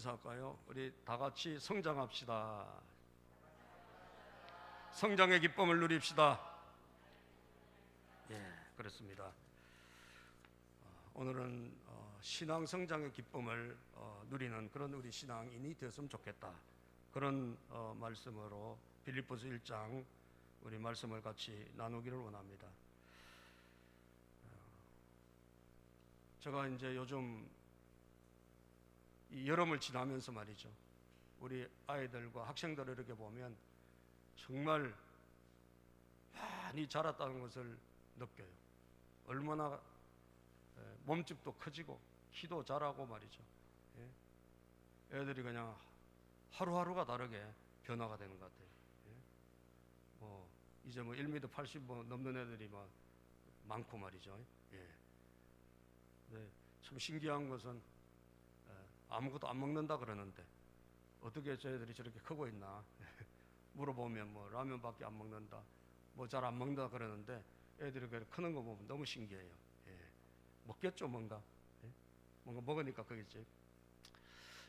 인사할까요? 우리 다 같이 성장합시다. 성장의 기쁨을 누립시다. 예, 그렇습니다. 오늘은 신앙 성장의 기쁨을 누리는 그런 우리 신앙인이 되었으면 좋겠다. 그런 말씀으로 빌립보서 1장 우리 말씀을 같이 나누기를 원합니다. 제가 이제 요즘 이 여름을 지나면서 말이죠, 우리 아이들과 학생들을 이렇게 보면 정말 많이 자랐다는 것을 느껴요. 얼마나 몸집도 커지고 키도 자라고 말이죠. 애들이 그냥 하루하루가 다르게 변화가 되는 것 같아요. 이제 1m 80 넘는 애들이 많고 말이죠. 참 신기한 것은 아무것도 안 먹는다 그러는데 어떻게 저희들이 저렇게 크고 있나 물어보면 라면밖에 안 먹는다, 잘 안 먹는다 그러는데 애들이 크는 거 보면 너무 신기해요. 먹겠죠, 뭔가 먹으니까 그겠지.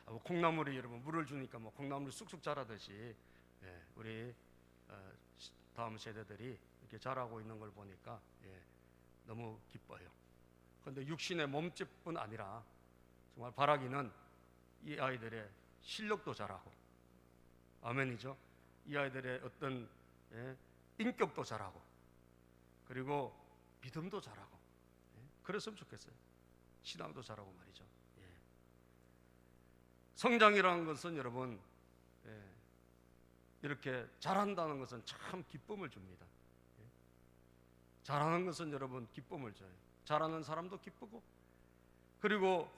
콩나물이 여러분 물을 주니까 콩나물이 쑥쑥 자라듯이 우리 다음 세대들이 이렇게 자라고 있는 걸 보니까 너무 기뻐요. 그런데 육신의 몸집뿐 아니라 정말 바라기는 이 아이들의 실력도 자라고, 아멘이죠. 이 아이들의 어떤 인격도 자라고, 그리고 믿음도 자라고, 그랬으면 좋겠어요. 신앙도 자라고 말이죠. 성장이라는 것은 여러분 이렇게 자란다는 것은 참 기쁨을 줍니다. 자라는 것은 여러분 기쁨을 줘요. 자라는 사람도 기쁘고, 그리고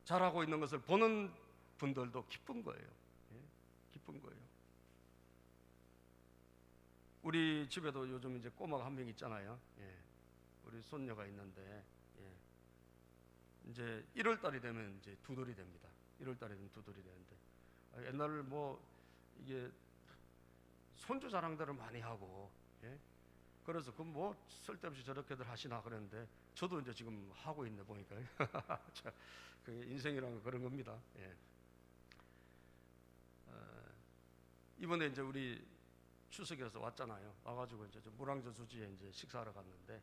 자라고 있는 것을 보는 분들도 기쁜 거예요. 기쁜 거예요. 우리 집에도 요즘 이제 꼬마가 한 명 있잖아요. 우리 손녀가 있는데 이제 1월 달이 되면 이제 2돌이 됩니다. 1월 달에 되면 2돌이 되는데 옛날 이게 손주 자랑들을 많이 하고, 그래서 쓸데없이 저렇게들 하시나 그랬는데 저도 이제 지금 하고 있네 보니까. 그 인생이라는 건 그런 겁니다. 이번에 이제 우리 추석에서 왔잖아요. 와가지고 이제 물왕저수지에 이제 식사하러 갔는데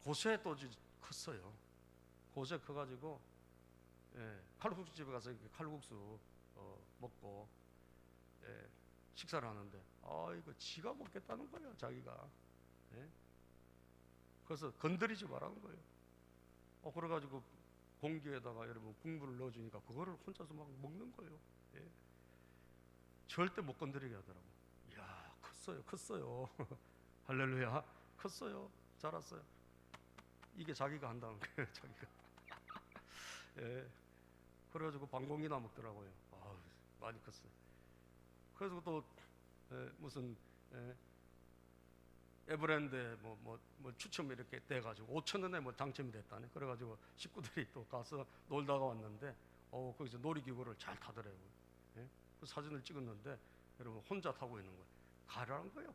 고세 또 컸어요. 고세 커가지고 칼국수 집에 가서 칼국수 먹고 식사를 하는데 이거 지가 먹겠다는 거예요, 자기가. 그래서 건드리지 말라는 거예요. 그래가지고 공기에다가 여러분 국물을 넣어주니까 그거를 혼자서 막 먹는 거예요. 절대 못 건드리게 하더라고. 이야, 컸어요. 할렐루야, 컸어요. 자랐어요. 이게 자기가 한다는 거예요, 자기가. 그래가지고 방공이나 먹더라고요. 많이 컸어요. 그래서 또 무슨 에버랜드에 추첨 이렇게 돼가지고 5,000원에 당첨이 됐다네. 그래가지고 식구들이 또 가서 놀다가 왔는데 거기서 놀이기구를 잘 타더라고요. 그 사진을 찍었는데 여러분 혼자 타고 있는 거예요. 가라는 거예요.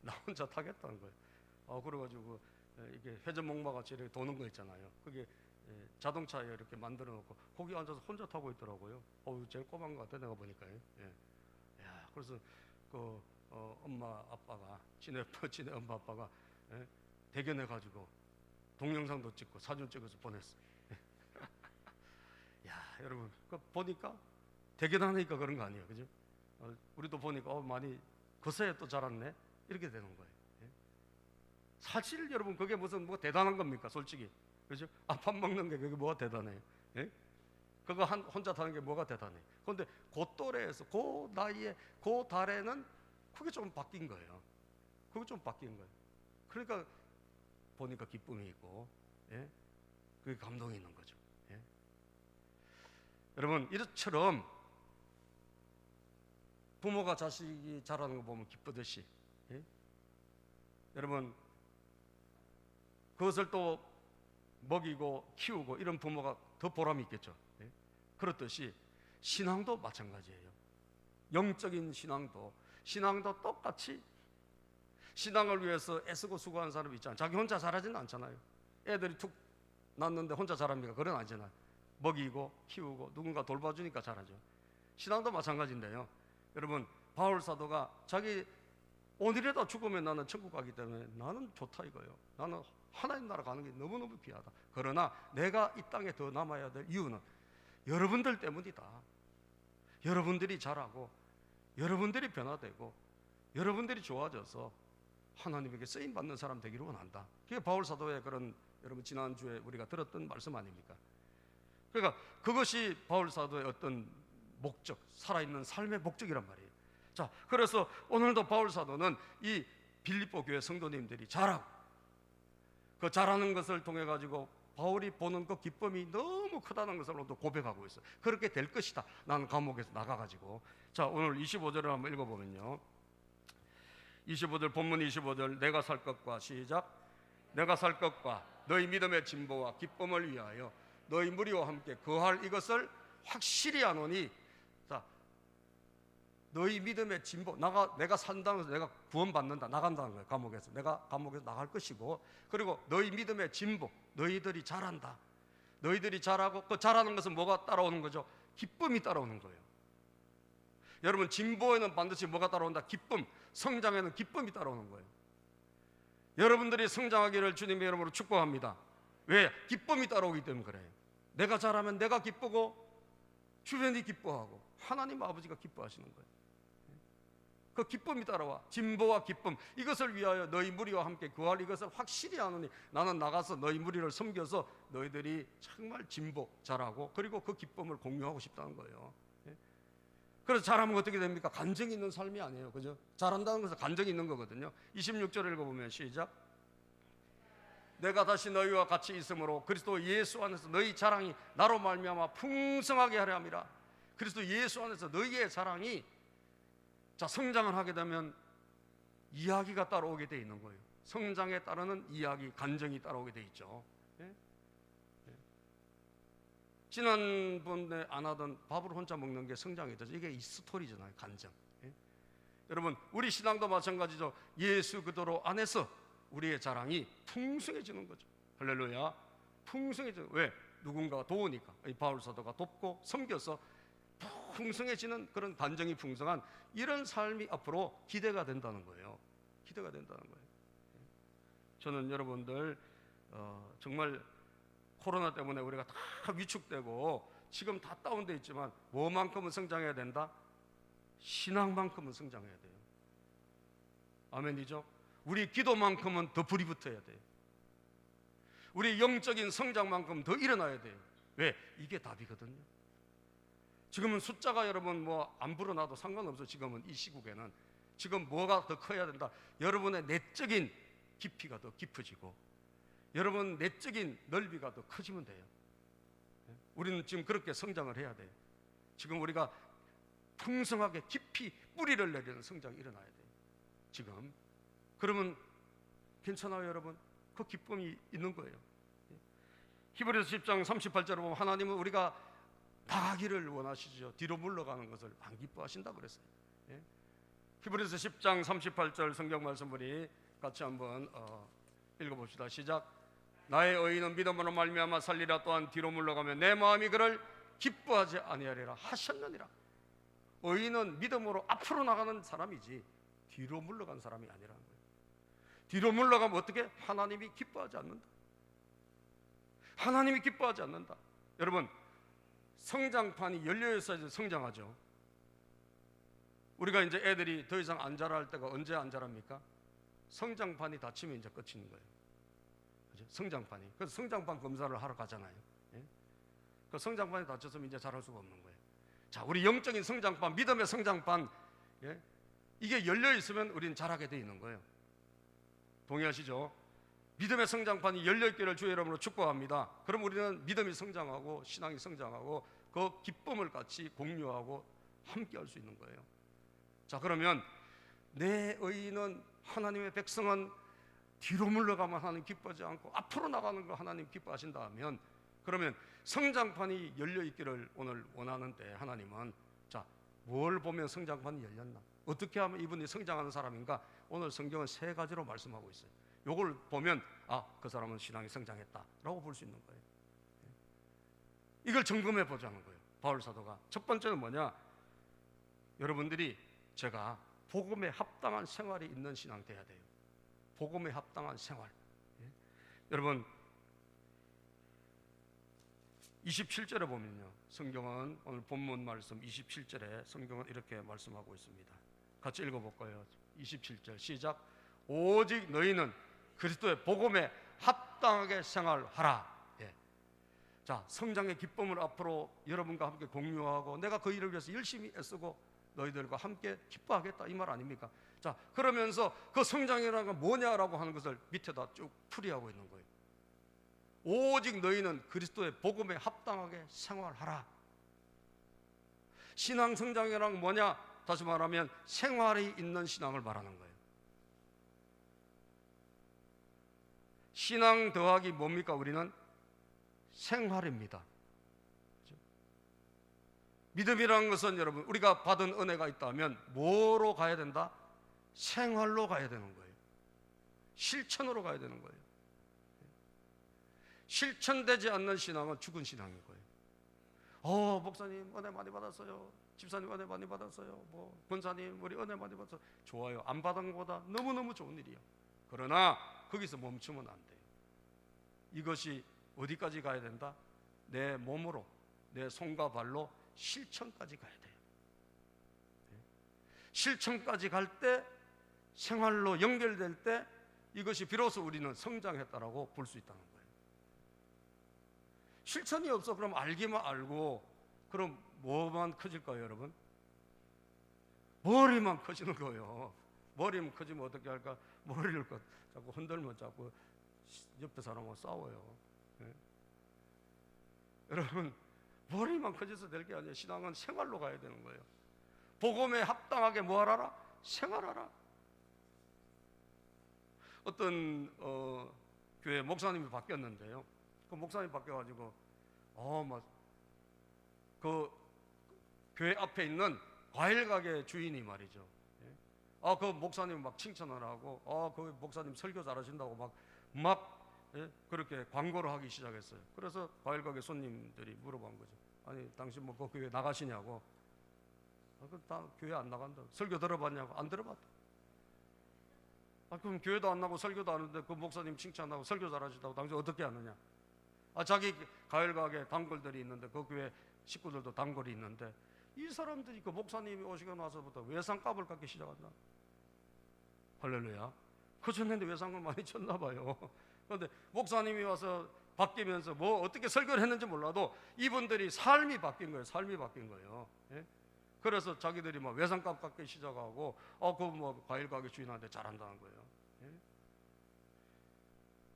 나 혼자 타겠다는 거예요. 그래가지고 이게 회전목마 같이 이렇게 도는 거 있잖아요. 그게 자동차에 이렇게 만들어 놓고 거기 앉아서 혼자 타고 있더라고요. 제일 꼬만 것 같아, 내가 보니까요. 그래서 엄마 아빠가 지네 엄마 아빠가 대견해 가지고 동영상도 찍고 사진 찍어서 보냈어요. 여러분 보니까 대견하니까 그런 거 아니에요, 그죠? 우리도 보니까 많이 거세에 또 자랐네, 이렇게 되는 거예요. 사실 여러분 그게 무슨 대단한 겁니까, 솔직히, 그죠? 밥 먹는 게 그게 뭐가 대단해요? 그거 혼자 타는 게 뭐가 대단해? 그런데 그 또래에서 그 나이에 그 달에는 그게 좀 바뀐 거예요. 그게 좀 바뀐 거예요. 그러니까 보니까 기쁨이 있고, 그게 감동이 있는 거죠. 여러분 이처럼 부모가 자식이 자라는 거 보면 기쁘듯이, 여러분 그것을 또 먹이고 키우고 이런 부모가 더 보람이 있겠죠. 그렇듯이 신앙도 마찬가지예요. 영적인 신앙도 똑같이 신앙을 위해서 애쓰고 수고하는 사람이 있잖아요. 자기 혼자 잘하지는 않잖아요. 애들이 툭 낳는데 혼자 잘합니까? 그건 아니잖아요. 먹이고 키우고 누군가 돌봐주니까 자라죠. 신앙도 마찬가지인데요. 여러분, 바울 사도가 자기 오늘이라도 죽으면 나는 천국 가기 때문에 나는 좋다 이거예요. 나는 하나님 나라 가는 게 너무너무 귀하다. 그러나 내가 이 땅에 더 남아야 될 이유는 여러분들 때문이다. 여러분들이 자라고 여러분들이 변화되고 여러분들이 좋아져서 하나님에게 쓰임받는 사람 되기를 원한다. 그게 바울 사도의 그런, 여러분 지난주에 우리가 들었던 말씀 아닙니까? 그러니까 그것이 바울 사도의 어떤 목적, 살아있는 삶의 목적이란 말이에요. 자, 그래서 오늘도 바울 사도는 이 빌립보 교회 성도님들이 자라고 그 자라는 것을 통해 가지고 바울이 보는 그 기쁨이 너무 크다는 것을 또 고백하고 있어요. 그렇게 될 것이다. 나는 감옥에서 나가가지고. 자, 오늘 25절을 한번 읽어보면요, 25절, 본문 25절, 내가 살 것과, 시작, 내가 살 것과 너희 믿음의 진보와 기쁨을 위하여 너희 무리와 함께 거할 이것을 확실히 아노니. 자, 너희 믿음의 진보, 내가 산다는 것은 내가 구원받는다, 나간다는 거예요. 감옥에서 내가 감옥에서 나갈 것이고, 그리고 너희 믿음의 진보, 너희들이 자란다. 너희들이 자라고, 그 자라는 것은 뭐가 따라오는 거죠? 기쁨이 따라오는 거예요. 여러분, 진보에는 반드시 뭐가 따라온다? 기쁨. 성장에는 기쁨이 따라오는 거예요. 여러분들이 성장하기를 주님의 이름으로 축복합니다. 왜? 기쁨이 따라오기 때문에 그래요. 내가 자라면 내가 기쁘고 주변이 기뻐하고 하나님 아버지가 기뻐하시는 거예요. 그 기쁨이 따라와. 진보와 기쁨, 이것을 위하여 너희 무리와 함께 거할 이것을 확실히 아노니. 나는 나가서 너희 무리를 섬겨서 너희들이 정말 진보 잘하고 그리고 그 기쁨을 공유하고 싶다는 거예요. 그래서 잘하면 어떻게 됩니까? 간증이 있는 삶이 아니에요. 그죠? 잘한다는 것은 간증이 있는 거거든요. 26절 읽어보면 시작, 내가 다시 너희와 같이 있으므로 그리스도 예수 안에서 너희 자랑이 나로 말미암아 풍성하게 하려 함이라. 그리스도 예수 안에서 너희의 자랑이, 자, 성장을 하게 되면 이야기가 따라오게 돼 있는 거예요. 성장에 따르는 이야기, 간증이 따라오게 돼 있죠. 예? 지난번에 안 하던 밥을 혼자 먹는 게 성장이 되죠. 이게 이 스토리잖아요, 간증. 예? 여러분, 우리 신앙도 마찬가지죠. 예수 그리스도 안에서 우리의 자랑이 풍성해지는 거죠. 할렐루야. 풍성해지는. 왜? 누군가가 도우니까. 이 바울 사도가 돕고 섬겨서 풍성해지는 그런 간증이 풍성한 이런 삶이 앞으로 기대가 된다는 거예요. 기대가 된다는 거예요. 저는 여러분들 정말 코로나 때문에 우리가 다 위축되고 지금 다 다운되어 있지만 뭐만큼은 성장해야 된다? 신앙만큼은 성장해야 돼요. 아멘이죠? 우리 기도만큼은 더 불이 붙어야 돼요. 우리 영적인 성장만큼 더 일어나야 돼요. 왜? 이게 답이거든요. 지금은 숫자가 여러분 뭐 안 불어나도 상관없어. 지금은 이 시국에는 지금 뭐가 더 커야 된다? 여러분의 내적인 깊이가 더 깊어지고 여러분 내적인 넓이가 더 커지면 돼요. 우리는 지금 그렇게 성장을 해야 돼요. 지금 우리가 풍성하게 깊이 뿌리를 내리는 성장이 일어나야 돼요. 지금 그러면 괜찮아요, 여러분. 그 기쁨이 있는 거예요. 히브리서 10장 38절을 보면 하나님은 우리가 나가기를 원하시죠. 뒤로 물러가는 것을 안 기뻐하신다 그랬어요. 히브리서 10장 38절 성경 말씀 우리 같이 한번 읽어봅시다. 시작. 나의 의인은 믿음으로 말미암아 살리라. 또한 뒤로 물러가면 내 마음이 그를 기뻐하지 아니하리라 하셨느니라. 의인은 믿음으로 앞으로 나가는 사람이지 뒤로 물러간 사람이 아니라는 거예요. 뒤로 물러가면 어떻게? 하나님이 기뻐하지 않는다. 하나님이 기뻐하지 않는다. 여러분, 성장판이 열려 있어야지 성장하죠. 우리가 이제 애들이 더 이상 안 자랄 때가 언제 안 자랍니까? 성장판이 닫히면 이제 끝인 거예요. 그죠? 성장판이. 그래서 성장판 검사를 하러 가잖아요. 예? 그 성장판이 닫혔으면 이제 자랄 수가 없는 거예요. 자, 우리 영적인 성장판, 믿음의 성장판, 예? 이게 열려 있으면 우리는 자라게 돼 있는 거예요. 동의하시죠? 믿음의 성장판이 열려있기를 주의 이름으로 축복합니다. 그럼 우리는 믿음이 성장하고 신앙이 성장하고 그 기쁨을 같이 공유하고 함께 할 수 있는 거예요. 자, 그러면 내 의인은, 하나님의 백성은 뒤로 물러가면 하나님 기뻐하지 않고 앞으로 나가는 거 하나님 기뻐하신다 하면, 그러면 성장판이 열려있기를 오늘 원하는데 하나님은, 자, 뭘 보면 성장판이 열렸나? 어떻게 하면 이분이 성장하는 사람인가? 오늘 성경은 세 가지로 말씀하고 있어요. 요걸 보면 그 사람은 신앙이 성장했다라고 볼 수 있는 거예요. 이걸 점검해 보자는 거예요. 바울 사도가 첫 번째는 뭐냐? 여러분들이 제가 복음에 합당한 생활이 있는 신앙 돼야 돼요. 복음에 합당한 생활. 예? 여러분 27절에 보면요, 성경은 오늘 본문 말씀 27절에 성경은 이렇게 말씀하고 있습니다. 같이 읽어볼까요? 27절 시작. 오직 너희는 그리스도의 복음에 합당하게 생활하라. 예. 자, 성장의 기쁨을 앞으로 여러분과 함께 공유하고 내가 그 일을 위해서 열심히 애쓰고 너희들과 함께 기뻐하겠다, 이 말 아닙니까? 자, 그러면서 그 성장이라는 건 뭐냐라고 하는 것을 밑에다 쭉 풀이하고 있는 거예요. 오직 너희는 그리스도의 복음에 합당하게 생활하라. 신앙 성장이란 건 뭐냐? 다시 말하면 생활이 있는 신앙을 말하는 거예요. 신앙 더하기 뭡니까? 우리는 생활입니다. 믿음이라는 것은 여러분, 우리가 받은 은혜가 있다면 뭐로 가야 된다? 생활로 가야 되는 거예요. 실천으로 가야 되는 거예요. 실천되지 않는 신앙은 죽은 신앙인 거예요. 목사님 은혜 많이 받았어요. 집사님 은혜 많이 받았어요. 뭐 권사님 우리 은혜 많이 받았어요. 좋아요. 안 받은 것보다 너무너무 좋은 일이에요. 그러나 거기서 멈추면 안 돼요. 이것이 어디까지 가야 된다? 내 몸으로, 내 손과 발로 실천까지 가야 돼요. 실천까지 갈 때, 생활로 연결될 때 이것이 비로소 우리는 성장했다라고 볼 수 있다는 거예요. 실천이 없어. 그럼 알기만 알고 그럼 뭐만 커질까요, 여러분? 머리만 커지는 거예요. 머리만 커지면 어떻게 할까? 머리를 자꾸 흔들면 자꾸 옆에 사람하고 싸워요. 네? 여러분, 머리만 커져서 될 게 아니에요. 신앙은 생활로 가야 되는 거예요. 복음에 합당하게 뭐 하라? 생활하라. 어떤 교회 목사님이 바뀌었는데요. 그 목사님 바뀌어가지고 그 교회 앞에 있는 과일 가게 주인이 말이죠. 그 목사님 막 칭찬을 하고 그 목사님 설교 잘하신다고 막 그렇게 광고를 하기 시작했어요. 그래서 과일 가게 손님들이 물어본 거죠. 아니 당신 뭐 그 교회 나가시냐고. 다 교회 안 나간다. 설교 들어봤냐고. 안 들어봤다. 그럼 교회도 안 나고 설교도 안 하는데 그 목사님 칭찬하고 설교 잘하시다고 당신 어떻게 하느냐. 자기 과일 가게 단골들이 있는데 그 교회 식구들도 단골이 있는데 이 사람들이 그 목사님이 오시고 나서부터 외상값을 갖기 시작한다. 할렐루야. 그전에는 외상을 많이 쳤나 봐요. 그런데 목사님이 와서 바뀌면서 뭐 어떻게 설교를 했는지 몰라도 이분들이 삶이 바뀐 거예요. 삶이 바뀐 거예요. 예? 그래서 자기들이 막 외상값 갖기 시작하고 그 뭐 과일 가게 주인한테 잘한다는 거예요. 예?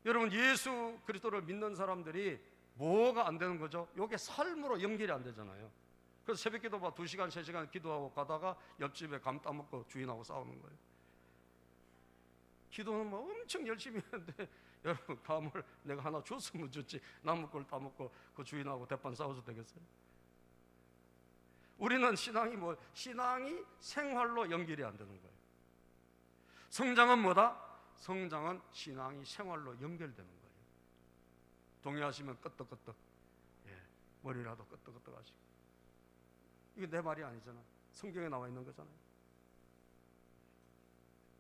여러분, 예수 그리스도를 믿는 사람들이 뭐가 안 되는 거죠? 이게 삶으로 연결이 안 되잖아요. 그래서 새벽기도 막 2시간 3시간 기도하고 가다가 옆집에 감 따먹고 주인하고 싸우는 거예요. 기도는 뭐 엄청 열심히 했는데 여러분, 감을 내가 하나 줬으면 줬지 남의 걸 따먹고 그 주인하고 대판 싸워도 되겠어요? 우리는 신앙이 생활로 연결이 안 되는 거예요. 성장은 뭐다? 성장은 신앙이 생활로 연결되는 거예요. 동의하시면 끄떡끄떡, 머리라도 끄떡끄떡 하시고. 이게 내 말이 아니잖아. 성경에 나와 있는 거잖아요.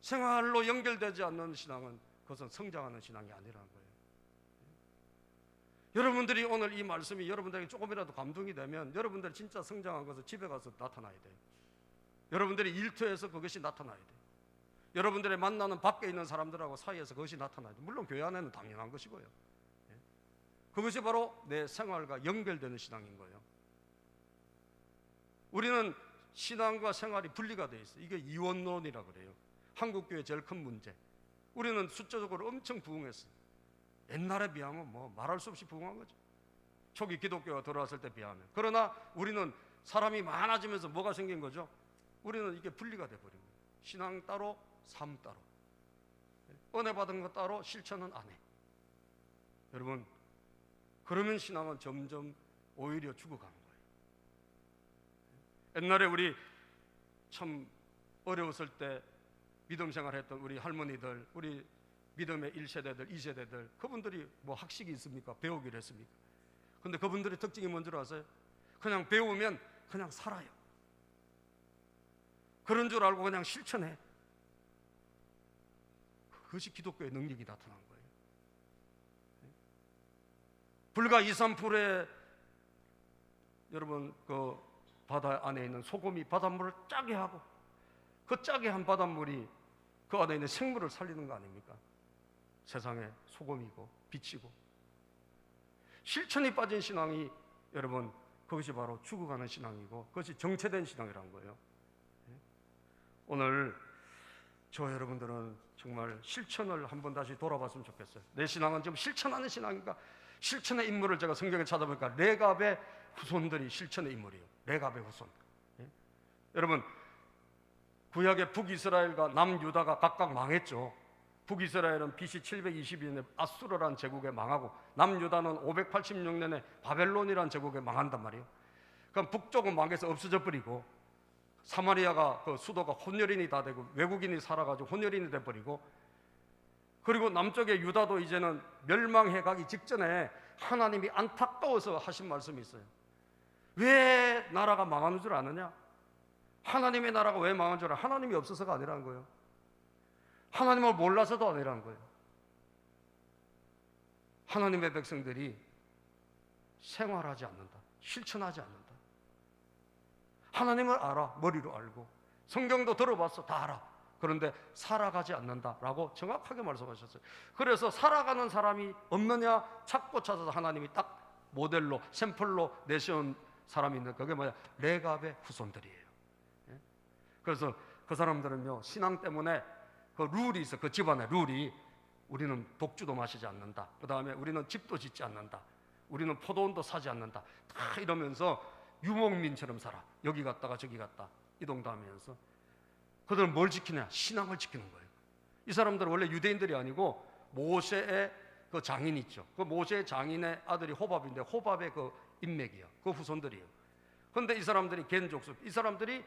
생활로 연결되지 않는 신앙은 그것은 성장하는 신앙이 아니라는 거예요. 여러분들이 오늘 이 말씀이 여러분들에게 조금이라도 감동이 되면 여러분들이 진짜 성장한 것을 집에 가서 나타나야 돼요. 여러분들이 일터에서 그것이 나타나야 돼요. 여러분들의 만나는 밖에 있는 사람들하고 사이에서 그것이 나타나야 돼요. 물론 교회 안에는 당연한 것이고요. 그것이 바로 내 생활과 연결되는 신앙인 거예요. 우리는 신앙과 생활이 분리가 되어 있어요. 이게 이원론이라고 그래요. 한국교회의 제일 큰 문제. 우리는 숫자적으로 엄청 부흥했어요. 옛날에 비하면 뭐 말할 수 없이 부흥한 거죠. 초기 기독교가 들어왔을 때 비하면. 그러나 우리는 사람이 많아지면서 뭐가 생긴 거죠? 우리는 이게 분리가 돼버린 거예요. 신앙 따로, 삶 따로. 은혜 받은 것 따로, 실천은 안 해. 여러분, 그러면 신앙은 점점 오히려 죽어가는 거예요. 옛날에 우리 참 어려웠을 때 믿음 생활했던 우리 할머니들, 우리 믿음의 1세대들, 2세대들, 그분들이 뭐 학식이 있습니까? 배우기를 했습니까? 근데 그분들의 특징이 뭔 줄 아세요? 그냥 배우면 그냥 살아요. 그런 줄 알고 그냥 실천해. 그것이 기독교의 능력이 나타난 거예요. 불과 2, 3%의 여러분 그 바다 안에 있는 소금이 바닷물을 짜게 하고 그 짜게 한 바닷물이 그 안에 있는 생물을 살리는 거 아닙니까? 세상에 소금이고 빛이고. 실천이 빠진 신앙이 여러분 그것이 바로 죽어가는 신앙이고 그것이 정체된 신앙이라는 거예요. 오늘 저 여러분들은 정말 실천을 한번 다시 돌아봤으면 좋겠어요. 내 신앙은 지금 실천하는 신앙인가? 실천의 인물을 제가 성경에 찾아보니까 레갑의 후손들이 실천의 인물이에요. 레갑의 후손. 예? 여러분 구약의 북이스라엘과 남유다가 각각 망했죠. 북이스라엘은 BC 722년에 아수르라는 제국에 망하고 남유다는 586년에 바벨론이라는 제국에 망한단 말이에요. 그럼 북쪽은 망해서 없어져 버리고 사마리아가 그 수도가 혼혈인이 다 되고 외국인이 살아가지고 혼혈인이 돼버리고 그리고 남쪽의 유다도 이제는 멸망해 가기 직전에 하나님이 안타까워서 하신 말씀이 있어요. 왜 나라가 망하는 줄 아느냐? 하나님의 나라가 왜 망한 줄 알아? 하나님이 없어서가 아니라는 거예요. 하나님을 몰라서도 아니라는 거예요. 하나님의 백성들이 생활하지 않는다. 실천하지 않는다. 하나님을 알아. 머리로 알고 성경도 들어봤어. 다 알아. 그런데 살아가지 않는다라고 정확하게 말씀하셨어요. 그래서 살아가는 사람이 없느냐 찾고 찾아서 하나님이 딱 모델로 샘플로 내세운 사람이 있는데 그게 뭐냐? 레갑의 후손들이에요. 그래서 그 사람들은요 신앙 때문에 그 룰이 있어. 그 집안에 룰이 우리는 독주도 마시지 않는다. 그 다음에 우리는 집도 짓지 않는다. 우리는 포도원도 사지 않는다. 다 이러면서 유목민처럼 살아. 여기 갔다가 저기 갔다 이동다하면서 그들은 뭘 지키냐? 신앙을 지키는 거예요. 이 사람들은 원래 유대인들이 아니고 모세의 그 장인 있죠. 그 모세의 장인의 아들이 호밥인데 호밥의 그 인맥이에요. 그 후손들이에요. 그런데 이 사람들이 겐족속, 이 사람들이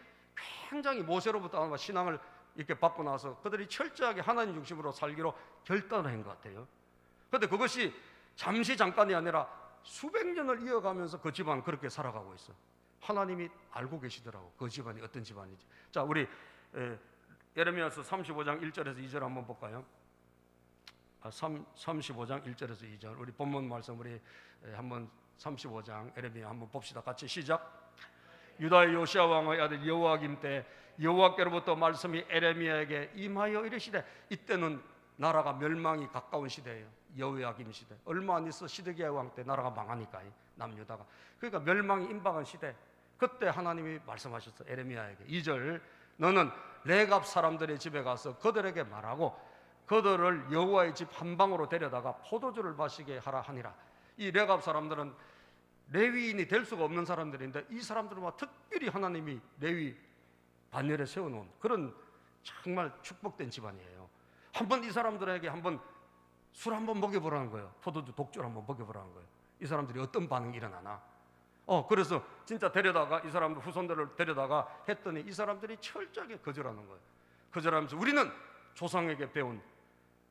굉장히 모세로부터 아마 신앙을 이렇게 받고 나서 그들이 철저하게 하나님 중심으로 살기로 결단을 한 것 같아요. 그런데 그것이 잠시 잠깐이 아니라 수백 년을 이어가면서 그 집안 그렇게 살아가고 있어. 하나님이 알고 계시더라고. 그 집안이 어떤 집안인지. 자, 우리 예레미야서 35장 1절에서 2절 한번 볼까요? 35장 1절에서 2절. 우리 본문 말씀 우리 한번 35장 예레미야 한번 봅시다. 같이 시작. 유다의 요시야 왕의 아들 여호야김 때 여호와께로부터 말씀이 에레미야에게 임하여 이르시되, 이때는 나라가 멸망이 가까운 시대예요. 여호야김 시대. 얼마 안 있어 시드기야 왕 때 나라가 망하니까 남유다가. 그러니까 멸망이 임박한 시대. 그때 하나님이 말씀하셨어요. 에레미야에게 2절 너는 레갑 사람들의 집에 가서 그들에게 말하고 그들을 여호와의 집 한 방으로 데려다가 포도주를 마시게 하라 하니라. 이 레갑 사람들은 레위인이 될 수가 없는 사람들인데 이 사람들은 특별히 하나님이 레위 반열에 세워놓은 그런 정말 축복된 집안이에요. 한번 이 사람들에게 한번 술 한번 먹여보라는 거예요. 포도주 독주를 한번 먹여보라는 거예요. 이 사람들이 어떤 반응이 일어나나. 그래서 진짜 데려다가 이 사람들 후손들을 데려다가 했더니 이 사람들이 철저하게 거절하는 거예요. 거절하면서 우리는 조상에게 배운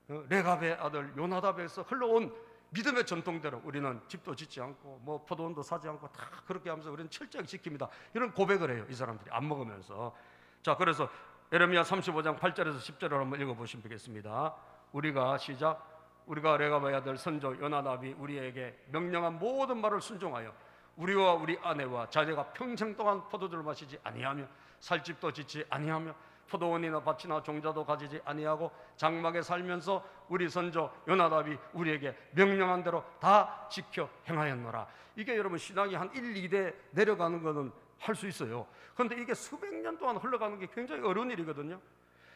레갑의 아들 요나답에서 흘러온 믿음의 전통대로 우리는 집도 짓지 않고 뭐 포도원도 사지 않고 다 그렇게 하면서 우리는 철저하게 지킵니다. 이런 고백을 해요. 이 사람들이 안 먹으면서. 자, 그래서 예레미야 35장 8절에서 10절을 한번 읽어보시면 되겠습니다. 우리가 시작. 우리가 레갑의 아들 선조 요나답이 우리에게 명령한 모든 말을 순종하여 우리와 우리 아내와 자녀가 평생 동안 포도주를 마시지 아니하며 살집도 짓지 아니하며 포도원이나 밭이나 종자도 가지지 아니하고 장막에 살면서 우리 선조 요나답이 우리에게 명령한 대로 다 지켜 행하였노라. 이게 여러분 신앙이 한 1, 2대 내려가는 거는 할 수 있어요. 그런데 이게 수백 년 동안 흘러가는 게 굉장히 어려운 일이거든요.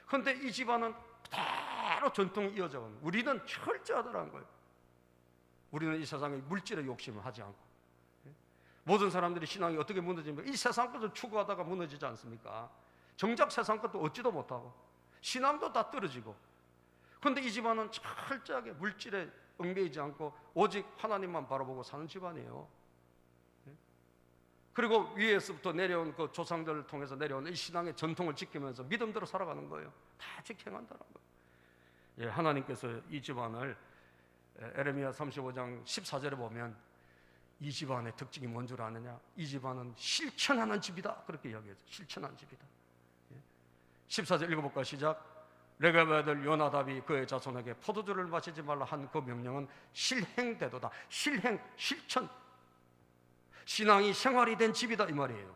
그런데 이 집안은 그대로 전통이 이어져 가는. 우리는 철저하더라는 거예요. 우리는 이 세상의 물질의 욕심을 하지 않고. 모든 사람들이 신앙이 어떻게 무너집니까? 이 세상 것을 추구하다가 무너지지 않습니까? 정작 세상 것도 얻지도 못하고 신앙도 다 떨어지고. 그런데 이 집안은 철저하게 물질에 얽매이지 않고 오직 하나님만 바라보고 사는 집안이에요. 그리고 위에서부터 내려온 그 조상들을 통해서 내려온 이 신앙의 전통을 지키면서 믿음대로 살아가는 거예요. 다 지켜간다는 거예요. 예, 하나님께서 이 집안을 에레미야 35장 14절에 보면 이 집안의 특징이 뭔 줄 아느냐? 이 집안은 실천하는 집이다. 그렇게 이야기했어요. 실천하는 집이다. 14절 읽어볼까? 시작. 레갑의 아들 요나답이 그의 자손에게 포도주를 마시지 말라 한 그 명령은 실행되도다. 실행, 실천. 신앙이 생활이 된 집이다 이 말이에요.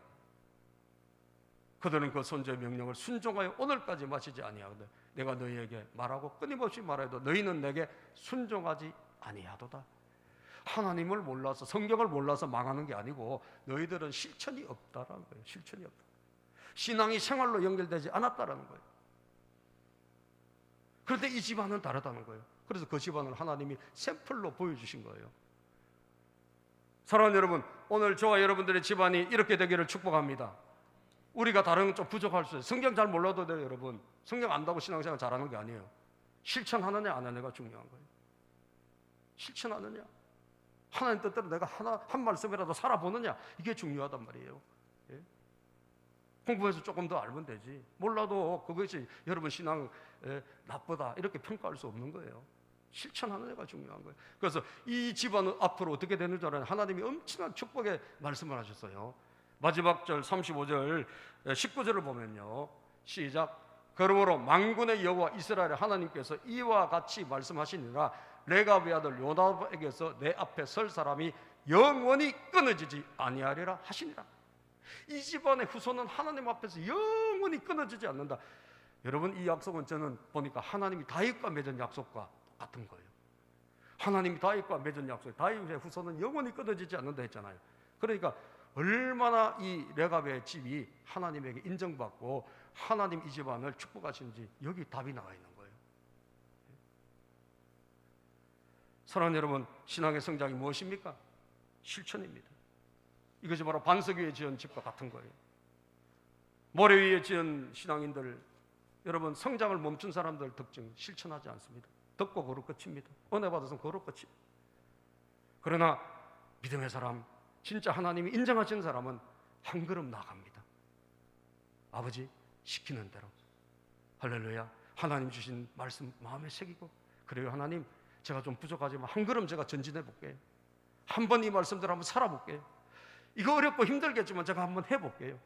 그들은 그 선지의 명령을 순종하여 오늘까지 마시지 아니하거든. 내가 너희에게 말하고 끊임없이 말해도 너희는 내게 순종하지 아니하도다. 하나님을 몰라서, 성경을 몰라서 망하는 게 아니고 너희들은 실천이 없다라는 거예요. 실천이 없다. 신앙이 생활로 연결되지 않았다라는 거예요. 그런데 이 집안은 다르다는 거예요. 그래서 그 집안을 하나님이 샘플로 보여주신 거예요. 사랑하는 여러분, 오늘 저와 여러분들의 집안이 이렇게 되기를 축복합니다. 우리가 다른 건 좀 부족할 수 있어요. 성경 잘 몰라도 돼요, 여러분. 성경 안다고 신앙생활 잘하는 게 아니에요. 실천하느냐 안 하느냐가 중요한 거예요. 실천하느냐, 하나님 뜻대로 내가 한 말씀이라도 살아보느냐, 이게 중요하단 말이에요. 예? 공부해서 조금 더 알면 되지. 몰라도 그것이 여러분 신앙 나쁘다 이렇게 평가할 수 없는 거예요. 실천하느냐가 중요한 거예요. 그래서 이 집안은 앞으로 어떻게 되는 줄 알아요? 하나님이 엄청난 축복의 말씀을 하셨어요. 마지막 절 35절 19절을 보면요, 시작. 그러므로 만군의 여호와 이스라엘의 하나님께서 이와 같이 말씀하시니라. 레갑의 아들 요나답에게서 내 앞에 설 사람이 영원히 끊어지지 아니하리라 하시니라. 이 집안의 후손은 하나님 앞에서 영원히 끊어지지 않는다. 여러분, 이 약속은 저는 보니까 하나님이 다윗과 맺은 약속과 같은 거예요. 하나님이 다윗과 맺은 약속, 다윗의 후손은 영원히 끊어지지 않는다 했잖아요. 그러니까 얼마나 이 레갑의 집이 하나님에게 인정받고 하나님 이 집안을 축복하시는지 여기 답이 나와 있는 거예요. 사랑하는 여러분, 신앙의 성장이 무엇입니까? 실천입니다. 이것이 바로 반석 위에 지은 집과 같은 거예요. 모래 위에 지은 신앙인들, 여러분, 성장을 멈춘 사람들 특징, 실천하지 않습니다. 듣고 그로 끝입니다. 은혜 받아서 그로 끝이. 그러나 믿음의 사람, 진짜 하나님이 인정하시는 사람은 한 걸음 나아갑니다. 아버지 시키는 대로. 할렐루야. 하나님 주신 말씀 마음에 새기고, 그래요 하나님, 제가 좀 부족하지만 한 걸음 제가 전진해 볼게요. 한번 이 말씀대로 한번 살아볼게요. 이거 어렵고 힘들겠지만 제가 한번 해볼게요.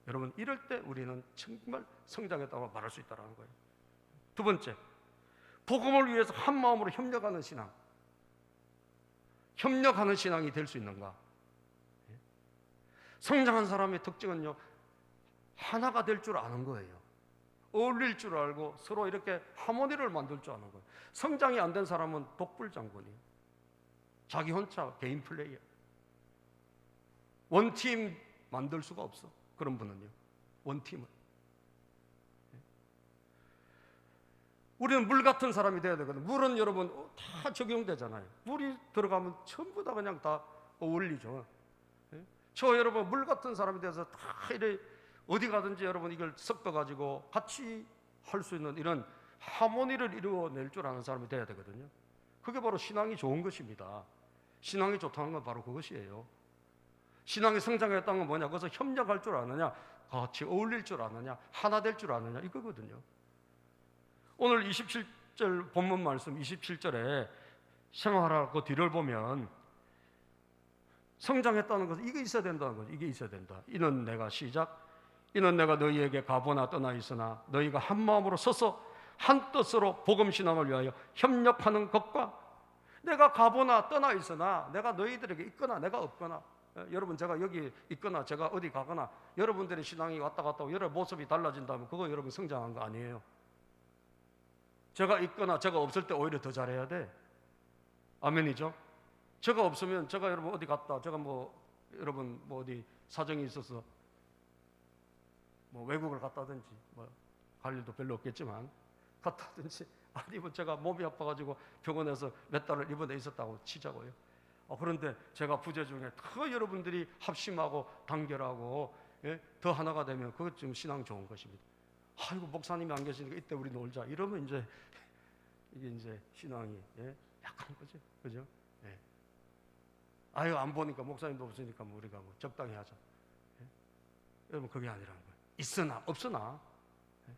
여러분, 이럴 때 우리는 정말 성장했다고 말할 수 있다는 거예요. 두 번째, 복음을 위해서 한 마음으로 협력하는 신앙. 협력하는 신앙이 될 수 있는가? 성장한 사람의 특징은요, 하나가 될 줄 아는 거예요. 어울릴 줄 알고 서로 이렇게 하모니를 만들 줄 아는 거예요. 성장이 안 된 사람은 독불장군이에요. 자기 혼자 개인 플레이어. 원팀 만들 수가 없어. 그런 분은요, 원팀을. 우리는 물 같은 사람이 돼야 되거든요. 물은 여러분 다 적용되잖아요. 물이 들어가면 전부 다 그냥 다 어울리죠. 저 여러분 물 같은 사람이 돼서 다 이래 어디 가든지 여러분 이걸 섞어가지고 같이 할 수 있는 이런 하모니를 이루어낼 줄 아는 사람이 돼야 되거든요. 그게 바로 신앙이 좋은 것입니다. 신앙이 좋다는 건 바로 그것이에요. 신앙이 성장했다는 건 뭐냐? 그것을 협력할 줄 아느냐, 같이 어울릴 줄 아느냐, 하나 될 줄 아느냐, 이거거든요. 오늘 27절 본문 말씀 27절에 생활하고 뒤를 보면 성장했다는 것은 이게 있어야 된다는 거죠. 이게 있어야 된다. 이는 내가 시작. 이는 내가 너희에게 가보나 떠나 있으나 너희가 한 마음으로 서서 한 뜻으로 복음 신앙을 위하여 협력하는 것과, 내가 가보나 떠나 있으나 내가 너희들에게 있거나 내가 없거나, 여러분 제가 여기 있거나 제가 어디 가거나 여러분들의 신앙이 왔다 갔다 하고 여러 모습이 달라진다면 그거 여러분 성장한 거 아니에요. 제가 있거나 제가 없을 때 오히려 더 잘해야 돼. 아멘이죠. 제가 없으면 제가 여러분 어디 갔다, 제가 여러분 어디 사정이 있어서 외국을 갔다든지 갈 일도 별로 없겠지만 갔다든지, 아니면 제가 몸이 아파가지고 병원에서 몇 달을 입원해 있었다고 치자고요. 그런데 제가 부재 중에 더 여러분들이 합심하고 단결하고 더 하나가 되면 그것 좀 신앙 좋은 것입니다. 아이고 목사님이 안 계시니까 이때 우리 놀자 이러면 이제 이게 이제 신앙이 약한 거죠, 그죠? 아유 안 보니까 목사님도 없으니까 우리가 적당히 하자. 여러분 그게 아니라는 거예요. 있으나 없으나,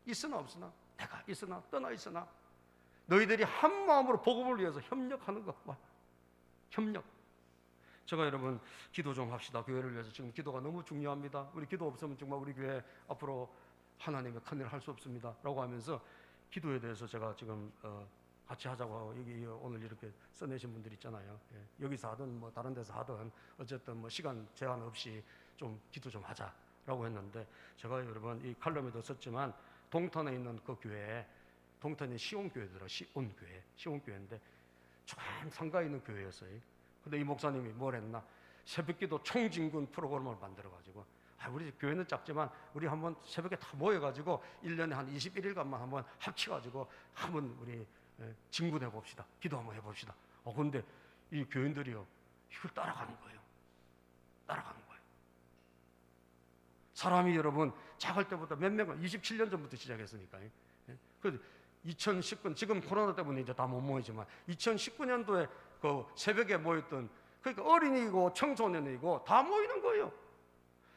있으나 없으나, 내가 있으나 떠나 있으나 너희들이 한 마음으로 복음을 위해서 협력하는 것과 협력. 제가 여러분 기도 좀 합시다. 교회를 위해서 지금 기도가 너무 중요합니다. 우리 기도 없으면 정말 우리 교회 앞으로 하나님의 큰일을 할 수 없습니다 라고 하면서 기도에 대해서 제가 지금 같이 하자고 하고 여기 오늘 이렇게 써내신 분들 있잖아요. 예. 여기서 하든 뭐 다른 데서 하든 어쨌든 뭐 시간 제한 없이 좀 기도 좀 하자라고 했는데, 제가 여러분 이 칼럼에도 썼지만 동탄에 있는 그 교회, 동탄이 시온교회더라. 시온교회인데 참 상가에 있는 교회였어요. 근데 이 목사님이 뭘 했나, 새벽기도 총진군 프로그램을 만들어가지고, 우리 교회는 작지만 우리 한번 새벽에 다 모여가지고 1년에 한 21일간만 한번 합쳐가지고 한번 우리 진군해 봅시다. 기도 한번 해봅시다. 근데 이 교인들이요, 이걸 따라가는 거예요. 따라가는 거예요. 사람이 여러분 작을 때부터 몇 명은 27년 전부터 시작했으니까요. 그래서 2019, 지금 코로나 때문에 이제 다 못 모이지만 2019년도에 그 새벽에 모였던, 그러니까 어린이고 청소년이고 다 모이는 거예요.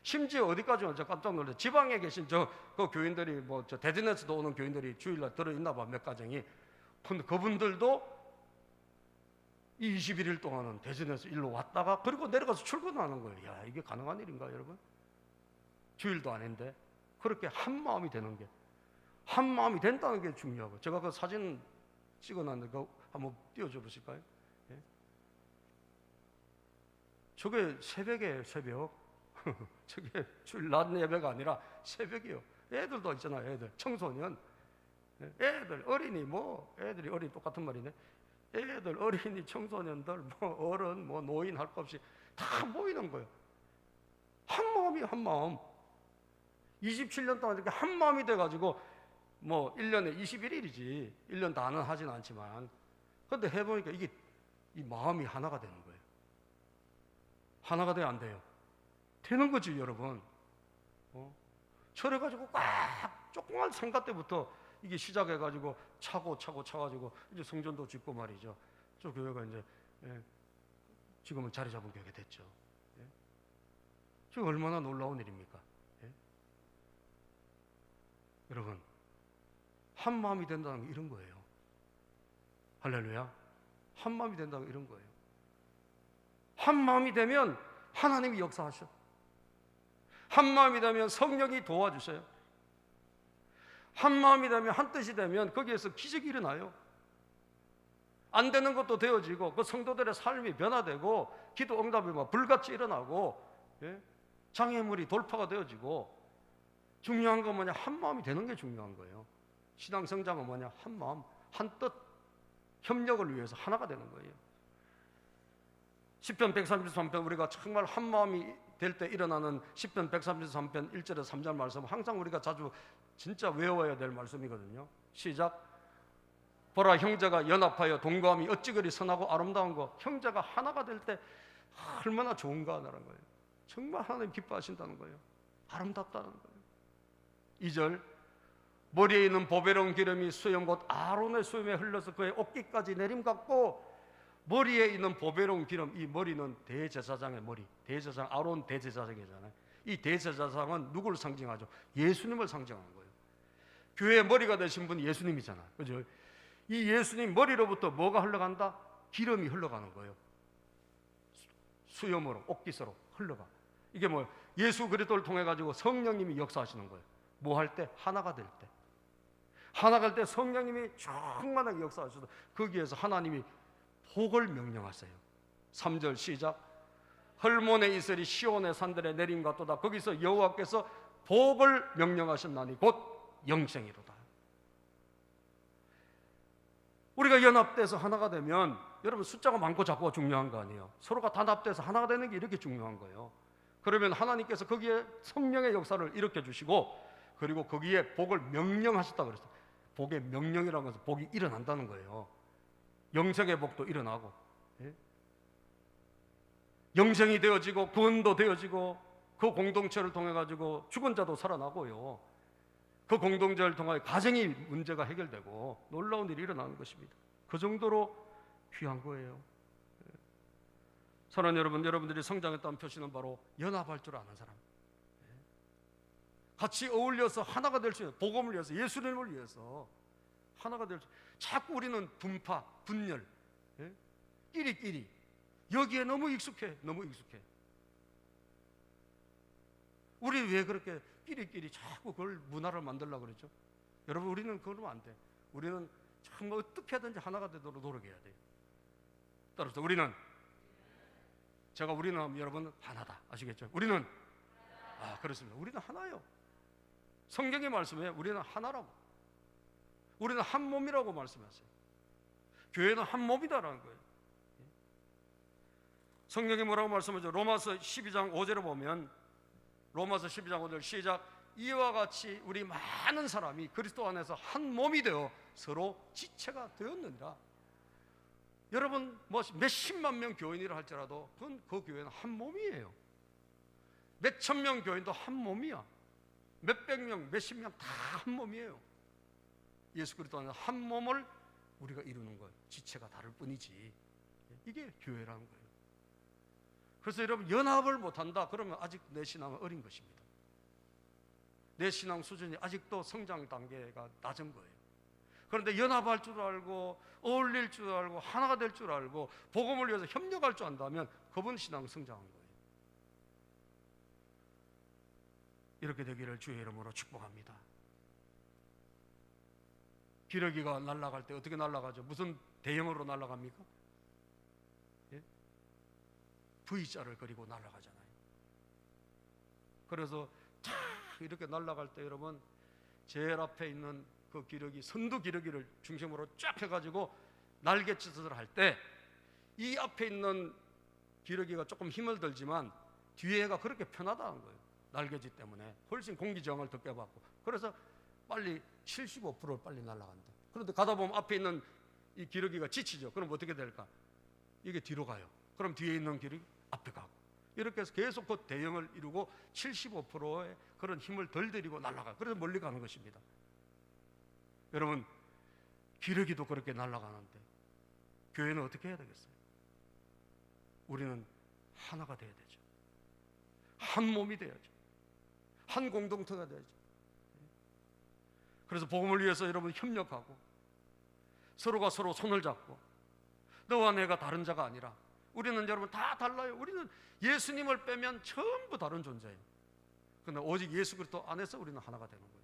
심지어 어디까지 오는지 깜짝 놀랐어요. 지방에 계신 그 교인들이 뭐 저 대전에서도 오는 교인들이 주일날 들어있나 봐, 몇 가정이. 근데 그분들도 이 21일 동안은 대전에서 일로 왔다가 그리고 내려가서 출근하는 거예요. 야, 이게 가능한 일인가 여러분? 주일도 아닌데 그렇게 한 마음이 되는 게, 한 마음이 된다는 게 중요하고, 제가 그 사진 찍어놨는데 그거 한번 띄워줘 보실까요? 예? 저게 새벽에 새벽 저게 주일 낮 예배가 아니라 새벽이요. 애들도 있잖아요. 애들 청소년, 애들 어린이, 뭐 애들이 어린이 똑같은 말이네. 애들 어린이 청소년들 뭐 어른 뭐 노인 할 것 없이 다 모이는 거예요. 한 마음이 한 마음. 27년 동안 이렇게 한 마음이 돼가지고 뭐 1년에 21일이지 1년 다는 하진 않지만, 근데 해보니까 이게 이 마음이 하나가 되는 거예요. 하나가 돼야 안 돼요? 되는 거지 여러분. 저래가지고 꽉 조그만 상가 때부터 이게 시작해가지고 차가지고 이제 성전도 짓고 말이죠. 저 교회가 이제 지금은 자리 잡은 교회가 됐죠. 지금 얼마나 놀라운 일입니까? 여러분, 한 마음이 된다는 게 이런 거예요. 할렐루야. 한 마음이 된다는 게 이런 거예요. 한 마음이 되면 하나님이 역사하셔. 한 마음이 되면 성령이 도와주셔요. 한 마음이 되면, 한 뜻이 되면 거기에서 기적이 일어나요. 안 되는 것도 되어지고 그 성도들의 삶이 변화되고 기도 응답이 막 불같이 일어나고, 장애물이 돌파가 되어지고. 중요한 건 뭐냐? 한 마음이 되는 게 중요한 거예요. 신앙 성장은 뭐냐? 한 마음, 한 뜻, 협력을 위해서 하나가 되는 거예요. 시편 133편, 우리가 정말 한 마음이 될 때 일어나는 시편 133편 1절에서 3절 말씀, 항상 우리가 자주 진짜 외워야 될 말씀이거든요. 시작. 보라, 형제가 연합하여 동거함이 어찌 그리 선하고 아름다운 거. 형제가 하나가 될 때 얼마나 좋은가 하는 거예요. 정말 하나님 기뻐하신다는 거예요. 아름답다는 거예요. 2절. 머리에 있는 보배로운 기름이 수염 곧 아론의 수염에 흘러서 그의 어깨까지 내림 같고. 머리에 있는 보배로운 기름, 이 머리는 대제사장의 머리, 대제사장, 아론 대제사장이잖아요. 이 대제사장은 누구를 상징하죠? 예수님을 상징하는 거예요. 교회의 머리가 되신 분이 예수님이잖아요. 그죠? 이 예수님 머리로부터 뭐가 흘러간다? 기름이 흘러가는 거예요. 수염으로, 옷깃으로 흘러가. 이게 뭐 예수 그리스도를 통해 가지고 성령님이 역사하시는 거예요. 뭐 할 때? 하나가 될 때. 하나가 될 때 성령님이 충만하게 역사하셔서 거기에서 하나님이 복을 명령하세요. 3절 시작. 헐몬의 이슬이 시온의 산들에 내림 같도다. 거기서 여호와께서 복을 명령하셨나니 곧 영생이로다. 우리가 연합돼서 하나가 되면, 여러분 숫자가 많고 작고가 중요한 거 아니에요. 서로가 단합돼서 하나가 되는 게 이렇게 중요한 거예요. 그러면 하나님께서 거기에 성령의 역사를 일으켜 주시고, 그리고 거기에 복을 명령하셨다 그랬어요. 복의 명령이라는 것은 복이 일어난다는 거예요. 영생의 복도 일어나고, 영생이 되어지고 구원도 되어지고, 그 공동체를 통해 가지고 죽은 자도 살아나고요. 그 공동체를 통해 가정이 문제가 해결되고 놀라운 일이 일어나는 것입니다. 그 정도로 귀한 거예요. 사랑하는 여러분, 여러분들이 성장했다는 표시는 바로 연합할 줄 아는 사람, 같이 어울려서 하나가 될 수 있는, 복음을 위해서, 예수님을 위해서 하나가 될 수. 자꾸 우리는 분파, 분열, 끼리끼리 여기에 너무 익숙해. 너무 익숙해. 우리 왜 그렇게 끼리끼리 자꾸 그걸 문화를 만들려고 그러죠? 여러분, 우리는 그러면 안 돼. 우리는 참 어떻게 하든지 하나가 되도록 노력해야 돼요. 따라서 우리는, 제가 우리는 하면 여러분 하나다. 아시겠죠? 우리는, 그렇습니다. 우리는 하나요. 성경의 말씀에 우리는 하나라고. 우리는 한 몸이라고 말씀하세요. 교회는 한 몸이다라는 거예요. 성경이 뭐라고 말씀하죠? 로마서 12장 5절에 보면, 로마서 12장 5절 시작. 이와 같이 우리 많은 사람이 그리스도 안에서 한 몸이 되어 서로 지체가 되었느니라. 여러분, 뭐 몇십만 명 교인이라 할지라도 그건 그 교회는 한 몸이에요. 몇천 명 교인도 한 몸이야. 몇백 명, 몇십 명 다 한 몸이에요. 예수 그리스도 안에서 한 몸을 우리가 이루는 거예요. 지체가 다를 뿐이지. 이게 교회라는 거예요. 그래서 여러분, 연합을 못한다 그러면 아직 내 신앙은 어린 것입니다. 내 신앙 수준이 아직도 성장 단계가 낮은 거예요. 그런데 연합할 줄 알고 어울릴 줄 알고 하나가 될 줄 알고 복음을 위해서 협력할 줄 안다면 그분 신앙 성장한 거예요. 이렇게 되기를 주의 이름으로 축복합니다. 기러기가 날아갈 때 어떻게 날아가죠? 무슨 대형으로 날아갑니까? 예? V자를 그리고 날아가잖아요. 그래서 탁 이렇게 날아갈 때 여러분, 제일 앞에 있는 그 기러기, 선두 기러기를 중심으로 쫙 해가지고 날개짓을 할 때 이 앞에 있는 기러기가 조금 힘을 들지만 뒤에가 그렇게 편하다는 거예요. 날개짓 때문에 훨씬 공기 저항을 더 빼받고, 그래서 빨리 75%를 빨리 날아간다. 그런데 가다 보면 앞에 있는 이 기러기가 지치죠. 그럼 어떻게 될까? 이게 뒤로 가요. 그럼 뒤에 있는 기러기 앞에 가고, 이렇게 해서 계속 그 대형을 이루고 75%의 그런 힘을 덜 들이고 날아가. 그래서 멀리 가는 것입니다. 여러분, 기러기도 그렇게 날아가는데 교회는 어떻게 해야 되겠어요? 우리는 하나가 돼야 되죠. 한 몸이 돼야죠. 한 공동체가 돼야죠. 그래서 복음을 위해서 여러분 협력하고 서로가 서로 손을 잡고, 너와 내가 다른 자가 아니라 우리는 여러분 다 달라요. 우리는 예수님을 빼면 전부 다른 존재예요. 그러나 오직 예수 그리스도 안에서 우리는 하나가 되는 거예요.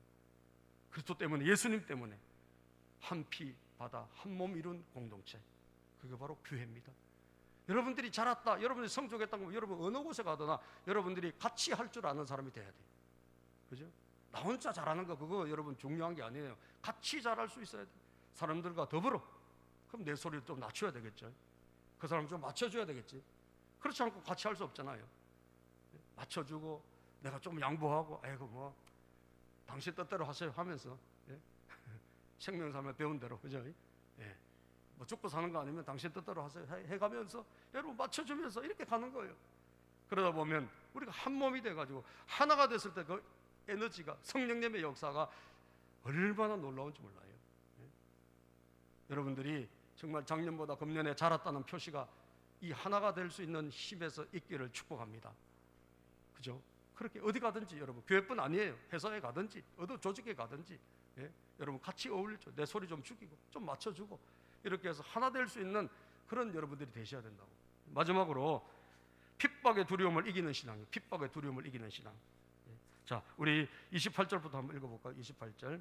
그리스도 때문에, 예수님 때문에 한 피 바다 한 몸 이룬 공동체, 그게 바로 교회입니다. 여러분들이 자랐다, 여러분들이 성숙했다고 하면 여러분 어느 곳에 가거나 여러분들이 같이 할 줄 아는 사람이 돼야 돼요. 그죠? 나 혼자 잘하는 거 그거 여러분 중요한 게 아니에요. 같이 잘할 수 있어야 돼요. 사람들과 더불어. 그럼 내 소리를 좀 낮춰야 되겠죠. 그 사람 좀 맞춰줘야 되겠지. 그렇지 않고 같이 할 수 없잖아요. 맞춰주고 내가 좀 양보하고, 아이고 뭐 당신 뜻대로 하세요 하면서, 예? 생명사면 배운 대로, 그죠? 예. 뭐 죽고 사는 거 아니면 당신 뜻대로 하세요 해가면서 여러분 맞춰주면서 이렇게 가는 거예요. 그러다 보면 우리가 한 몸이 돼가지고 하나가 됐을 때 그 에너지가, 성령님의 역사가 얼마나 놀라운지 몰라요. 예? 여러분들이 정말 작년보다 금년에 자랐다는 표시가 이 하나가 될 수 있는 힘에서 있기를 축복합니다. 그죠? 그렇게 어디 가든지, 여러분 교회뿐 아니에요. 회사에 가든지 어디 조직에 가든지, 예? 여러분 같이 어울리죠. 내 소리 좀 죽이고 좀 맞춰주고 이렇게 해서 하나 될 수 있는 그런 여러분들이 되셔야 된다고. 마지막으로 핍박의 두려움을 이기는 신앙이에요. 핍박의 두려움을 이기는 신앙. 예. 자, 우리 28절부터 한번 읽어볼까요? 28절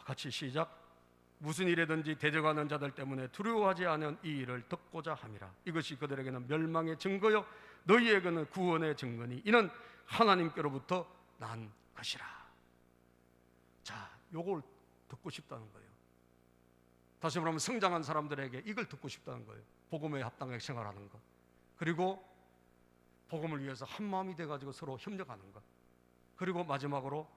같이 시작. 무슨 일에든지 대적하는 자들 때문에 두려워하지 않은 이 일을 듣고자 함이라. 이것이 그들에게는 멸망의 증거요 너희에게는 구원의 증거니 이는 하나님께로부터 난 것이라. 자, 요걸 듣고 싶다는 거예요. 다시 말하면 성장한 사람들에게 이걸 듣고 싶다는 거예요. 복음에 합당하게 생활하는 것, 그리고 복음을 위해서 한 마음이 돼가지고 서로 협력하는 것, 그리고 마지막으로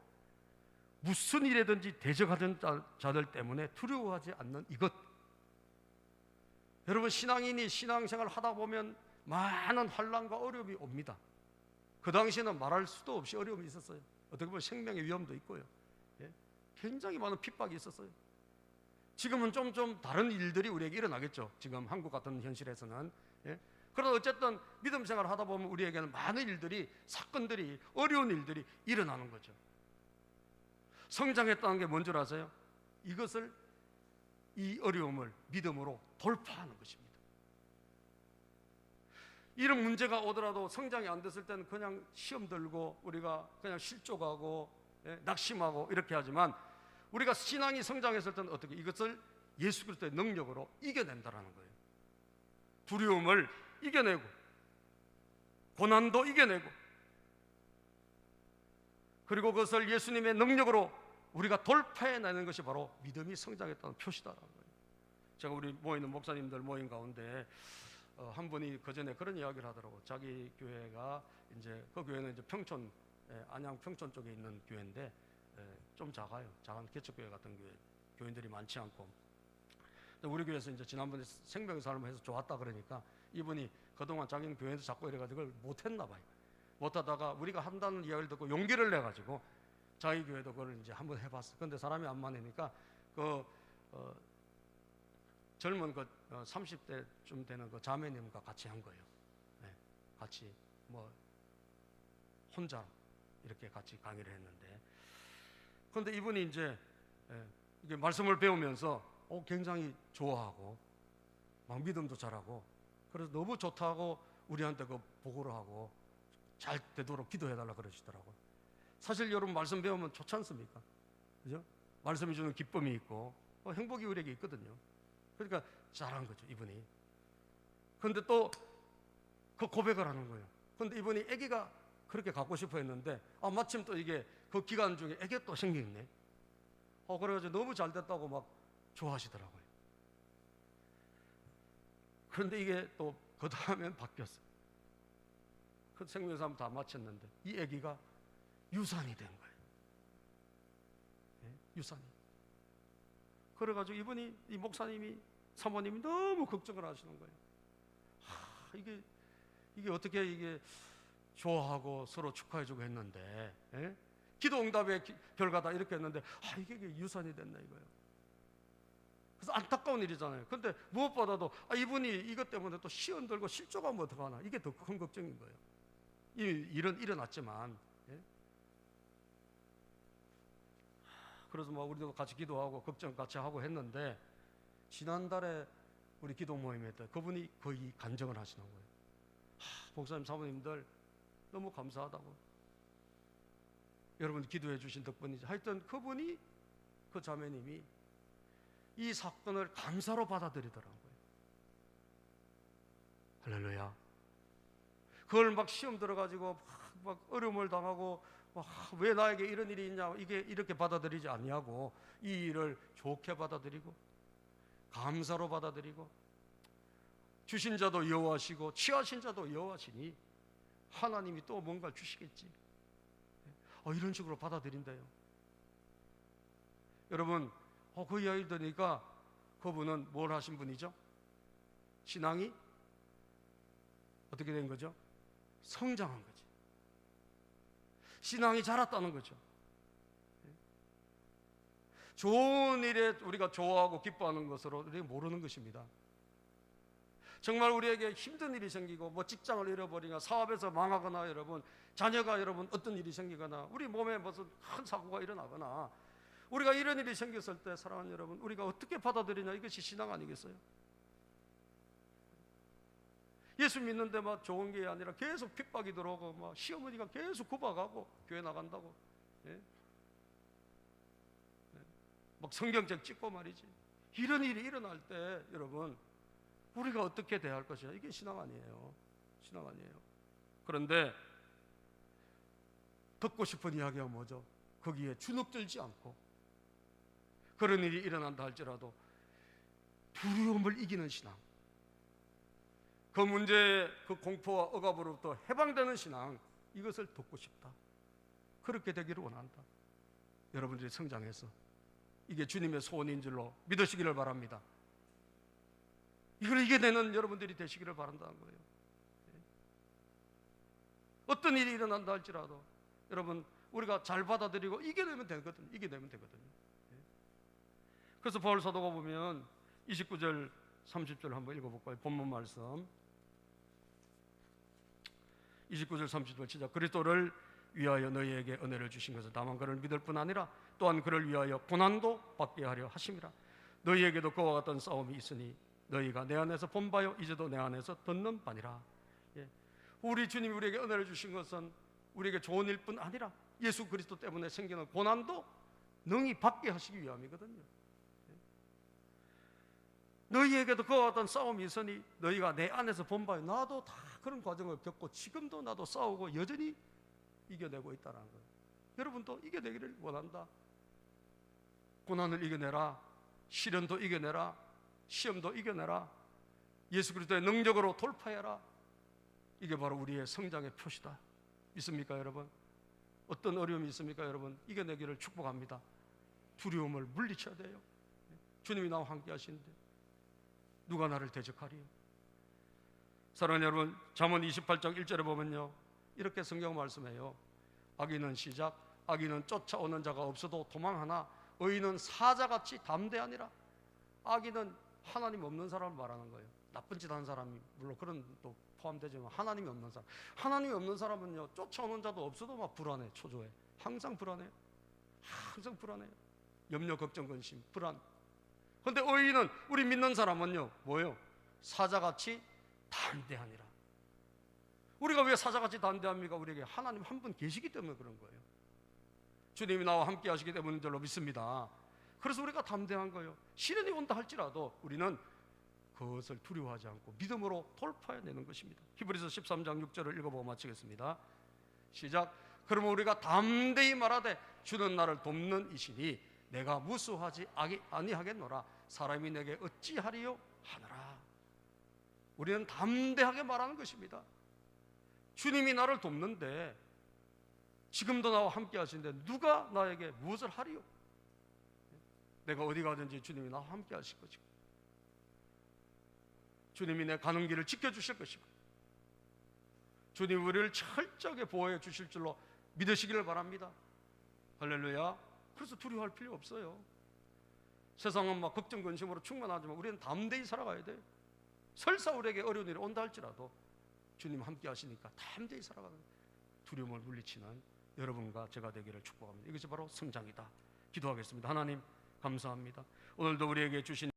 무슨 일에든지 대적하던 자들 때문에 두려워하지 않는 이것. 여러분, 신앙인이 신앙생활을 하다 보면 많은 환난과 어려움이 옵니다. 그 당시에는 말할 수도 없이 어려움이 있었어요. 어떻게 보면 생명의 위험도 있고요. 예? 굉장히 많은 핍박이 있었어요. 지금은 좀 다른 일들이 우리에게 일어나겠죠. 지금 한국 같은 현실에서는. 예? 그러나 어쨌든 믿음 생활을 하다 보면 우리에게는 많은 일들이, 사건들이, 어려운 일들이 일어나는 거죠. 성장했다는 게 뭔 줄 아세요? 이것을, 이 어려움을 믿음으로 돌파하는 것입니다. 이런 문제가 오더라도 성장이 안 됐을 때는 그냥 시험 들고 우리가 그냥 실족하고 낙심하고 이렇게 하지만, 우리가 신앙이 성장했을 때는 어떻게 이것을 예수 그리스도의 능력으로 이겨낸다라는 거예요. 두려움을 이겨내고 고난도 이겨내고, 그리고 그것을 예수님의 능력으로 우리가 돌파해내는 것이 바로 믿음이 성장했다는 표시다라는 거예요. 제가 우리 모이는 목사님들 모임 가운데 한 분이 그 전에 그런 이야기를 하더라고요. 자기 교회가 이제 그 교회는 이제 평촌, 안양 평촌 쪽에 있는 교회인데 좀 작아요. 작은 개척교회 같은 교회, 교인들이 많지 않고. 우리 교회에서 이제 지난번에 생명의 삶을 해서 좋았다 그러니까 이분이 그동안 자기는 교회에서 자꾸 이래가지고 그걸 못했나 봐요. 못하다가 우리가 한다는 이야기를 듣고 용기를 내가지고 자기 교회도 그걸 이제 한번 해봤어. 근데 사람이 안 많으니까 젊은 30대쯤 되는 그 자매님과 같이 한 거예요. 같이 뭐 혼자 이렇게 같이 강의를 했는데, 그런데 이분이 이제 이게 말씀을 배우면서 굉장히 좋아하고 막 믿음도 잘하고, 그래서 너무 좋다고 우리한테 그 보고를 하고 잘 되도록 기도해달라 그러시더라고요. 사실 여러분 말씀 배우면 좋지 않습니까? 그죠? 말씀이 주는 기쁨이 있고 행복이 우리에게 있거든요. 그러니까 잘한 거죠, 이분이. 그런데 또 그 고백을 하는 거예요. 그런데 이분이 아기가 그렇게 갖고 싶어 했는데 마침 또 이게 그 기간 중에 아기가 또 생겼네. 그래가지고 너무 잘 됐다고 막 좋아하시더라고요. 그런데 이게 또 그 다음엔 바뀌었어요. 그 생명사람 다 마쳤는데 이 아기가 유산이 된 거예요. 유산이. 그래가지고 이분이, 이 목사님이, 사모님이 너무 걱정을 하시는 거예요. 이게 어떻게 이게 좋아하고 서로 축하해주고 했는데, 기도 응답의 결과다 이렇게 했는데 이게 유산이 됐나 이거예요. 그래서 안타까운 일이잖아요. 근데 무엇보다도 이분이 이것 때문에 또 시험 들고 실족하면 어떡하나, 이게 더 큰 걱정인 거예요. 이 일은 일어났지만. 그래서 막 우리도 같이 기도하고 걱정 같이 하고 했는데, 지난달에 우리 기도 모임에 때 그분이 거의 간증을 하시는 거예요. 목사님, 사모님들 너무 감사하다고, 여러분 기도해 주신 덕분이지. 하여튼 그분이, 그 자매님이 이 사건을 감사로 받아들이더라고요. 할렐루야. 그걸 막 시험 들어가지고 막 어려움을 당하고 왜 나에게 이런 일이 있냐, 이게 이렇게 받아들이지 않냐고, 이 일을 좋게 받아들이고 감사로 받아들이고, 주신 자도 여호와시고 취하신 자도 여호와시니 하나님이 또 뭔가 주시겠지, 이런 식으로 받아들인대요. 여러분, 그 이야기 들으니까 그분은 뭘 하신 분이죠? 신앙이 어떻게 된 거죠? 성장한 거죠. 신앙이 자랐다는 거죠. 좋은 일에 우리가 좋아하고 기뻐하는 것으로 우리가 모르는 것입니다. 정말 우리에게 힘든 일이 생기고 뭐 직장을 잃어버리거나 사업에서 망하거나, 여러분 자녀가 여러분 어떤 일이 생기거나, 우리 몸에 무슨 큰 사고가 일어나거나, 우리가 이런 일이 생겼을 때 사랑하는 여러분, 우리가 어떻게 받아들이냐, 이것이 신앙 아니겠어요? 예수 믿는데 막 좋은 게 아니라 계속 핍박이 들어오고 막 시어머니가 계속 구박하고 교회 나간다고, 막 성경책 찍고 말이지. 이런 일이 일어날 때 여러분, 우리가 어떻게 대할 것이냐, 이게 신앙 아니에요. 신앙 아니에요. 그런데 듣고 싶은 이야기가 뭐죠? 거기에 주눅들지 않고, 그런 일이 일어난다 할지라도 두려움을 이기는 신앙, 그 문제의 그 공포와 억압으로부터 해방되는 신앙, 이것을 듣고 싶다. 그렇게 되기를 원한다. 여러분들이 성장해서 이게 주님의 소원인 줄로 믿으시기를 바랍니다. 이걸 이겨내는 여러분들이 되시기를 바란다는 거예요. 어떤 일이 일어난다 할지라도 여러분, 우리가 잘 받아들이고 이겨내면 되거든요. 이겨내면 되거든요. 그래서 바울 사도가 보면 29절 30절 한번 읽어볼까요? 본문 말씀 29절 30절 시작. 그리스도를 위하여 너희에게 은혜를 주신 것은 다만 그를 믿을 뿐 아니라 또한 그를 위하여 고난도 받게 하려 하심이라. 너희에게도 그와 같은 싸움이 있으니 너희가 내 안에서 본 바요 이제도 내 안에서 듣는 바니라. 우리 주님이 우리에게 은혜를 주신 것은 우리에게 좋은 일뿐 아니라 예수 그리스도 때문에 생기는 고난도 능히 받게 하시기 위함이거든요. 너희에게도 그와 같은 싸움이 있으니 너희가 내 안에서 본 바에 나도 다 그런 과정을 겪고 지금도 나도 싸우고 여전히 이겨내고 있다는 거예요. 여러분도 이겨내기를 원한다. 고난을 이겨내라. 시련도 이겨내라. 시험도 이겨내라. 예수 그리스도의 능력으로 돌파해라. 이게 바로 우리의 성장의 표시다. 믿습니까 여러분? 어떤 어려움이 있습니까 여러분? 이겨내기를 축복합니다. 두려움을 물리쳐야 돼요. 주님이 나와 함께 하시는데 누가 나를 대적하리요? 사랑하는 여러분, 잠언 28장 1절에 보면요, 이렇게 성경 말씀해요. 악인은 시작, 악인은 쫓아오는 자가 없어도 도망하나 의인은 사자같이 담대하니라. 악인은 하나님 없는 사람을 말하는 거예요. 나쁜 짓 하는 사람이 물론 그런 또 포함되지만 하나님이 없는 사람, 하나님이 없는 사람은요, 쫓아오는 자도 없어도 막 불안해, 초조해. 항상 불안해요. 항상 불안해요. 염려, 걱정, 근심, 불안. 그런데 의인은, 우리 믿는 사람은요 뭐예요? 사자같이 담대하니라. 우리가 왜 사자같이 담대합니까? 우리에게 하나님 한 분 계시기 때문에 그런 거예요. 주님이 나와 함께 하시기 때문인 줄로 믿습니다. 그래서 우리가 담대한 거예요. 시련이 온다 할지라도 우리는 그것을 두려워하지 않고 믿음으로 돌파해내는 것입니다. 히브리서 13장 6절을 읽어보고 마치겠습니다. 시작. 그러면 우리가 담대히 말하되 주는 나를 돕는 이시니 내가 무수하지 아니하겠노라. 사람이 내게 어찌하리요 하노라. 우리는 담대하게 말하는 것입니다. 주님이 나를 돕는데, 지금도 나와 함께 하시는데 누가 나에게 무엇을 하리요? 내가 어디 가든지 주님이 나와 함께 하실 것이고, 주님이 내 가는 길을 지켜주실 것이고, 주님이 우리를 철저하게 보호해 주실 줄로 믿으시기를 바랍니다. 할렐루야. 그래서 두려워할 필요 없어요. 세상은 막 걱정 근심으로 충만하지만 우리는 담대히 살아가야 돼요. 설사 우리에게 어려운 일이 온다 할지라도 주님 함께 하시니까 담대히 살아가는, 두려움을 물리치는 여러분과 제가 되기를 축복합니다. 이것이 바로 성장이다. 기도하겠습니다. 하나님 감사합니다. 오늘도 우리에게 주신